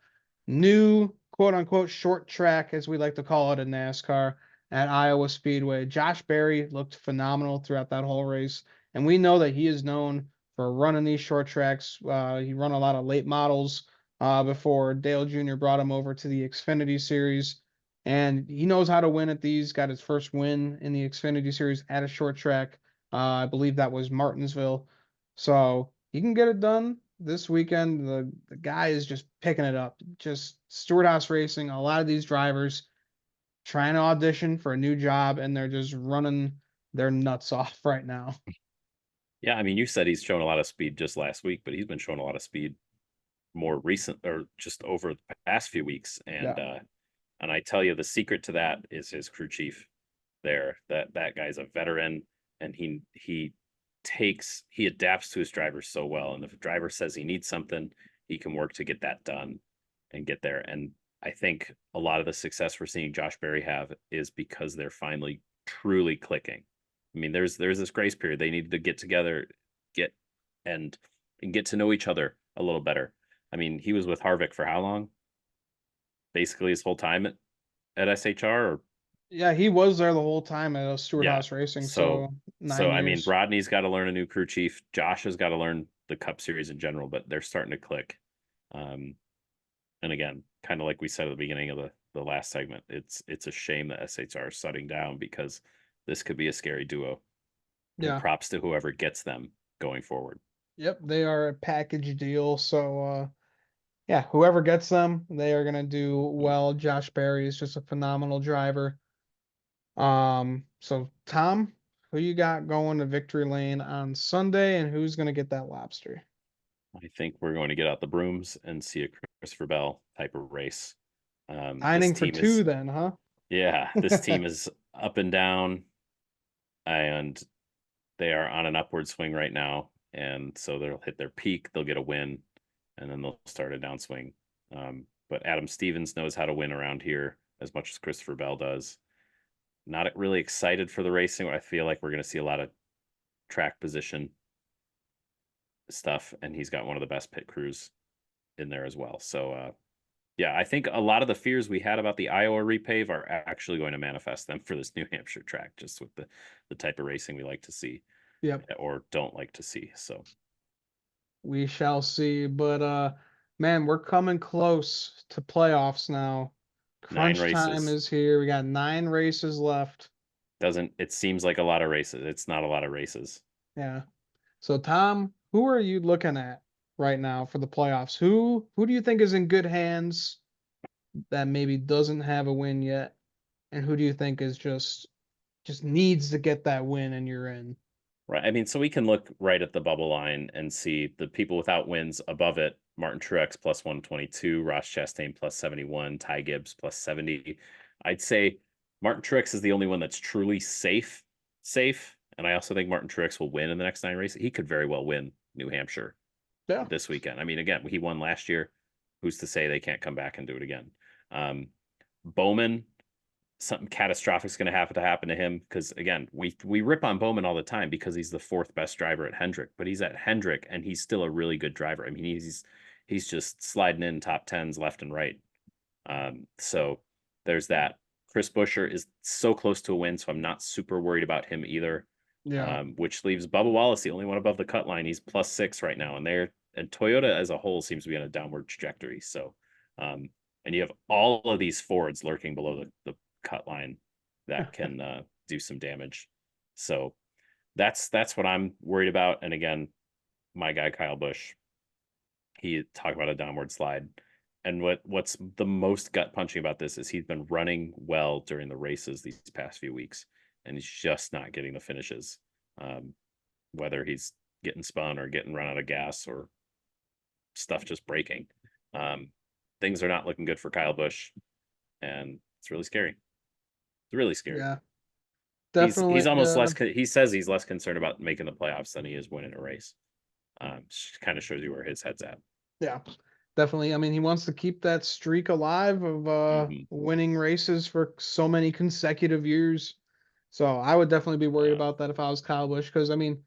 new quote unquote short track, as we like to call it in NASCAR, at Iowa Speedway. Josh Berry looked phenomenal throughout that whole race. And we know that he is known for running these short tracks. He run a lot of late models before Dale Jr. brought him over to the Xfinity Series. And he knows how to win at these. Got his first win in the Xfinity Series at a short track. I believe that was Martinsville. So he can get it done this weekend. The guy is just picking it up. Just Stewart House Racing. A lot of these drivers trying to audition for a new job, and they're just running their nuts off right now. Yeah, I mean, you said he's shown a lot of speed just last week, but he's been showing a lot of speed more recent or just over the past few weeks. Yeah, And I tell you, the secret to that is his crew chief there. That guy's a veteran, and he adapts to his drivers so well. And if a driver says he needs something, he can work to get that done and get there. And I think a lot of the success we're seeing Josh Berry have is because they're finally truly clicking. I mean, there's this grace period. They needed to get together, get and get to know each other a little better. I mean, he was with Harvick for how long? Basically his whole time at SHR? Or, Yeah, he was there the whole time at Stewart yeah. Haas Racing, So so so 9 I mean, years. Rodney's got to learn a new crew chief. Josh has got to learn the Cup Series in general, but they're starting to click. Um, and again, kind of like we said at the beginning of the last segment, it's a shame that SHR is shutting down because this could be a scary duo. And Yeah. props to whoever gets them going forward. Yep, they are a package deal, so yeah, whoever gets them, they are gonna do well. Josh Berry is just a phenomenal driver. So Tom, who you got going to victory lane on Sunday, and who's gonna get that lobster? I think we're going to get out the brooms and see a Christopher Bell type of race. This Signing for team two, is, then, huh? yeah, this team is up and down, and they are on an upward swing right now. And so they'll hit their peak, they'll get a win, and then they'll start a downswing. But Adam Stevens knows how to win around here as much as Christopher Bell does. Not really excited for the racing. I feel like we're going to see a lot of track position stuff, and he's got one of the best pit crews in there as well. So yeah, I think a lot of the fears we had about the Iowa repave are actually going to manifest them for this New Hampshire track, just with the type of racing we like to see Yep, or don't like to see. So we shall see. But man, we're coming close to playoffs now. nine Crunch time races is here. We got 9 races left. doesn't it seems like a lot of races. It's not a lot of races. Yeah. So Tom, who are you looking at right now for the playoffs? Who do you think is in good hands that maybe doesn't have a win yet? And who do you think is just needs to get that win and you're in? Right. I mean, so we can look right at the bubble line and see the people without wins above it. Martin Truex plus 122, Ross Chastain plus 71, Ty Gibbs plus 70. I'd say Martin Truex is the only one that's truly safe. And I also think Martin Truex will win in the next 9 races. He could very well win New Hampshire Yeah. this weekend. I mean, again, he won last year. Who's to say they can't come back and do it again? Um, Bowman, something catastrophic is going to happen to him because again we rip on Bowman all the time because he's the fourth best driver at Hendrick, but he's at Hendrick and he's still a really good driver. I mean he's just sliding in top tens left and right. So there's that. Chris Buescher is so close to a win, so I'm not super worried about him either. Yeah. Which leaves Bubba Wallace the only one above the cut line. He's +6 right now, and Toyota as a whole seems to be on a downward trajectory. So um, and you have all of these Fords lurking below the cut line that can do some damage. So that's what I'm worried about. And again, my guy Kyle Busch, he talked about a downward slide. And what's the most gut punching about this is he's been running well during the races these past few weeks, and he's just not getting the finishes. Um, whether he's getting spun or getting run out of gas or stuff just breaking. Um, things are not looking good for Kyle Busch, and it's really scary. It's really scary. Yeah. He's Definitely. almost less. He says he's less concerned about making the playoffs than he is winning a race. Kind of shows you where his head's at. Yeah. Definitely. I mean, he wants to keep that streak alive of Hmm. winning races for so many consecutive years. So I would definitely be worried Yeah, about that if I was Kyle Busch, because I mean,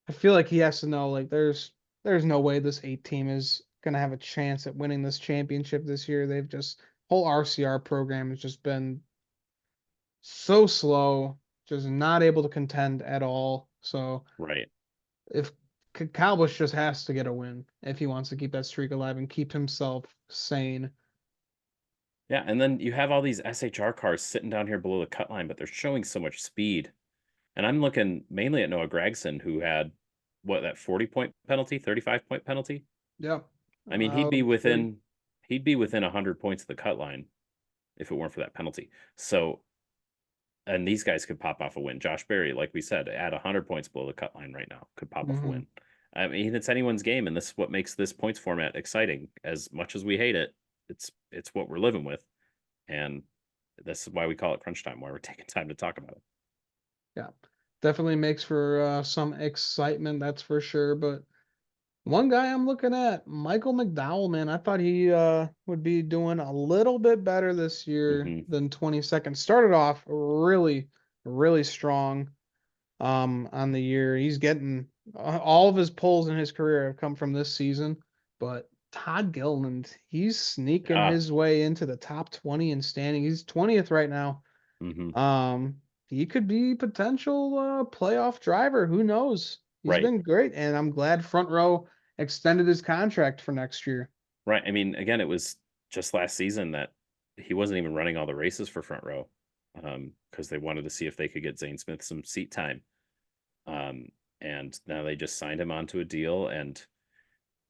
I feel like he has to know like there's no way this 8 team is gonna have a chance at winning this championship this year. They've just whole RCR program has just been so slow, just not able to contend at all. So right. if Kyle Busch just has to get a win if he wants to keep that streak alive and keep himself sane. Yeah, and then you have all these SHR cars sitting down here below the cut line, but they're showing so much speed. And I'm looking mainly at Noah Gragson, who had what that 40-point penalty, 35-point penalty. Yeah. I mean, 40. he'd be within 100 points of the cut line if it weren't for that penalty. So, and these guys could pop off a win. Josh Berry, like we said, at 100 points below the cut line right now, could pop off a Hmm. win. I mean, it's anyone's game, and this is what makes this points format exciting. As much as we hate it, it's what we're living with, and this is why we call it crunch time. Why we're taking time to talk about it. Yeah. Definitely makes for some excitement, that's for sure. But one guy I'm looking at, Michael McDowell, man, I thought he would be doing a little bit better this year Hmm. than 22nd. Started off really, really strong on the year. He's getting all of his pulls in his career have come from this season, but Todd Gilliland, he's sneaking Ah, his way into the top 20 in standing. He's 20th right now. hmm He could be potential playoff driver. Who knows? He's right, been great, and I'm glad Front Row extended his contract for next year. right. I mean, again, it was just last season that he wasn't even running all the races for Front Row, because they wanted to see if they could get Zane Smith some seat time. Um, and now they just signed him onto a deal. And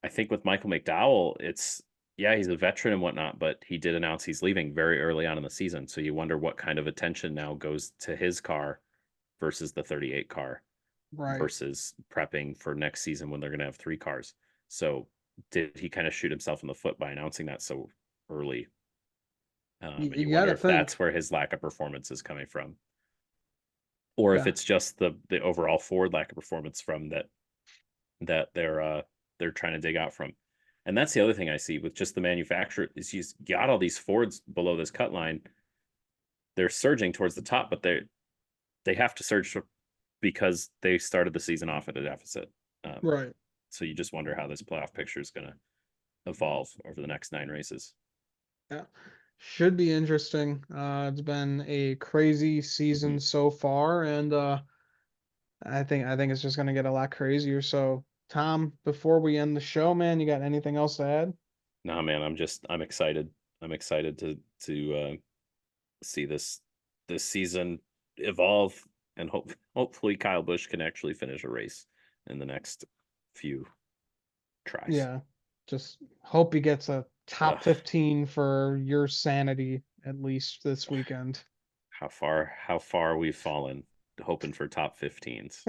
I think with Michael McDowell, it's yeah, he's a veteran and whatnot, but he did announce he's leaving very early on in the season. So you wonder what kind of attention now goes to his car versus the 38 car Right. versus prepping for next season when they're going to have 3 cars. So did he kind of shoot himself in the foot by announcing that so early? And you You wonder gotta if think. that's where his lack of performance is coming from, or if Yeah. it's just the overall Ford lack of performance from that they're trying to dig out from. And that's the other thing I see with just the manufacturer is you got all these Fords below this cut line. They're surging towards the top, but they have to surge because they started the season off at a deficit. Um, Right. so you just wonder how this playoff picture is going to evolve over the next 9 races. Yeah. Should be interesting. It's been a crazy Mm-hmm. season so far, and I think it's just gonna get a lot crazier. So, Tom, before we end the show, man, you got anything else to add? Nah, man, I'm excited. I'm excited to see this season evolve, and hopefully Kyle Busch can actually finish a race in the next few tries. Yeah. Just hope he gets a top Ugh, 15 for your sanity at least this weekend. how far we've fallen hoping for top 15s.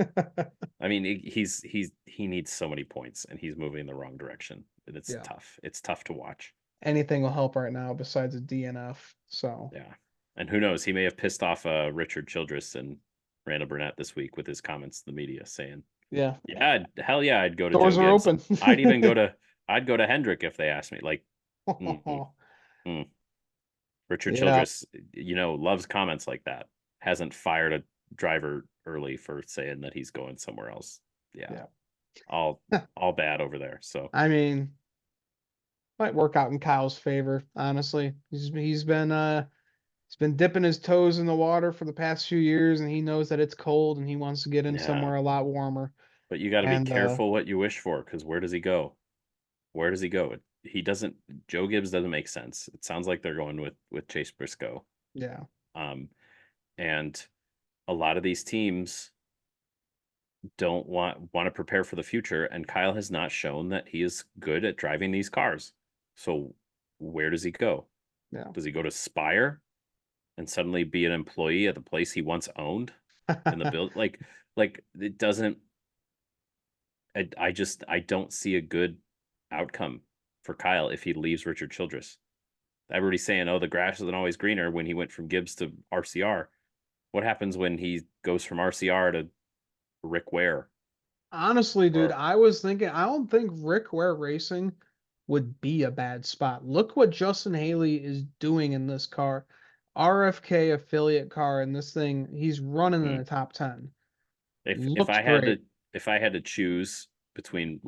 I mean, he needs so many points, and he's moving in the wrong direction. And it's Yeah. tough. It's tough to watch. Anything will help right now besides a DNF. So, Yeah. And who knows? He may have pissed off Richard Childress and Randall Burnett this week with his comments to the media saying, yeah, "Yeah, hell yeah, I'd go to Joe doors are Gibbs. open. I'd even go to Hendrick if they asked me." Like, mm, mm. Richard Yeah, Childress, loves comments like that. Hasn't fired a driver early for saying that he's going somewhere else. Yeah, yeah. all all bad over there. So I mean, might work out in Kyle's favor, honestly. He's been dipping his toes in the water for the past few years, and he knows that it's cold and he wants to get in yeah, somewhere a lot warmer. but you got to be And careful what you wish for, because where does he go? Where does he go? He doesn't. Joe Gibbs doesn't make sense. It sounds like they're going with Chase Briscoe. yeah, Um, and a lot of these teams don't want to prepare for the future, and Kyle has not shown that he is good at driving these cars. So where does he go? yeah. Does he go to Spire and suddenly be an employee at the place he once owned in the build? Like it doesn't. I don't see a good outcome for Kyle if he leaves Richard Childress. Everybody's saying, "Oh, the grass isn't always greener." When he went from Gibbs to RCR, what happens when he goes from RCR to Rick Ware? Honestly, dude, Or I was thinking, I don't think Rick Ware Racing would be a bad spot. Look what Justin Haley is doing in this car. RFK affiliate car in this thing, he's running in hmm, the top 10. if Looks I had great. to choose between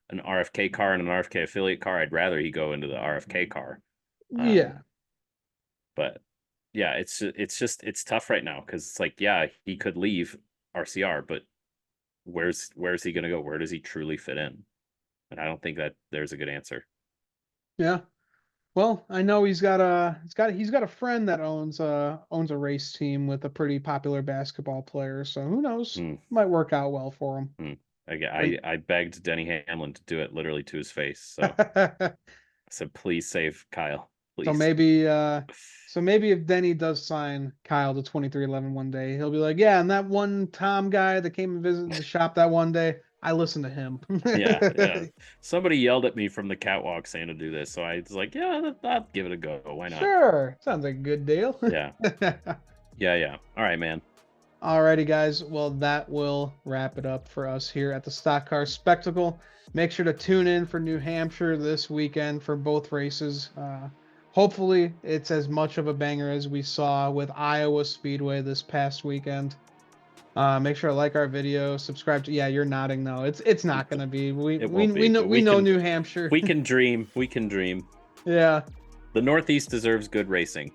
an RFK car and an RFK affiliate car, I'd rather he go into the RFK car. Um, Yeah. but yeah, it's tough right now because it's like, yeah, he could leave RCR, but where's he gonna go? Where does he truly fit in? And I don't think that there's a good answer. Yeah. Well, I know he's got a friend that owns a race team with a pretty popular basketball player, so who knows? Hmm, Might work out well for him. hmm. But I begged Denny Hamlin to do it literally to his face. So I said, please save Kyle, so please. maybe if Denny does sign Kyle to 2311 one day, he'll be like, "Yeah, and that one Tom guy that came and visited the shop that one day, I listened to him." Yeah, yeah. Somebody yelled at me from the catwalk saying to do this, so I was like, yeah, I'll give it a go. Why not? Sure. Sounds like a good deal. Yeah, yeah, yeah. All right, man. Alrighty, guys. Well, that will wrap it up for us here at the Stock Car Spectacle. Make sure to tune in for New Hampshire this weekend for both races. Hopefully, it's as much of a banger as we saw with Iowa Speedway this past weekend. Make sure to like our video, subscribe to. Yeah, you're nodding. No, it's not gonna be. It won't be, but We know New Hampshire. we can dream. We can dream. Yeah. The Northeast deserves good racing.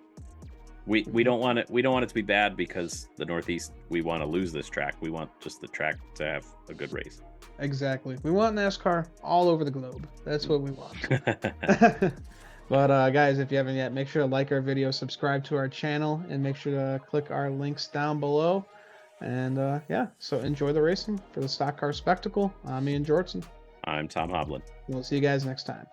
We don't want it. We don't want it to be bad because the Northeast. We want to lose this track. We want just the track to have a good race. Exactly. We want NASCAR all over the globe. That's what we want. But guys, if you haven't yet, make sure to like our video, subscribe to our channel, and make sure to click our links down below. And yeah, so enjoy the racing for the Stock Car Spectacle. I'm Ian Jortson. I'm Tom Hovland. We'll see you guys next time.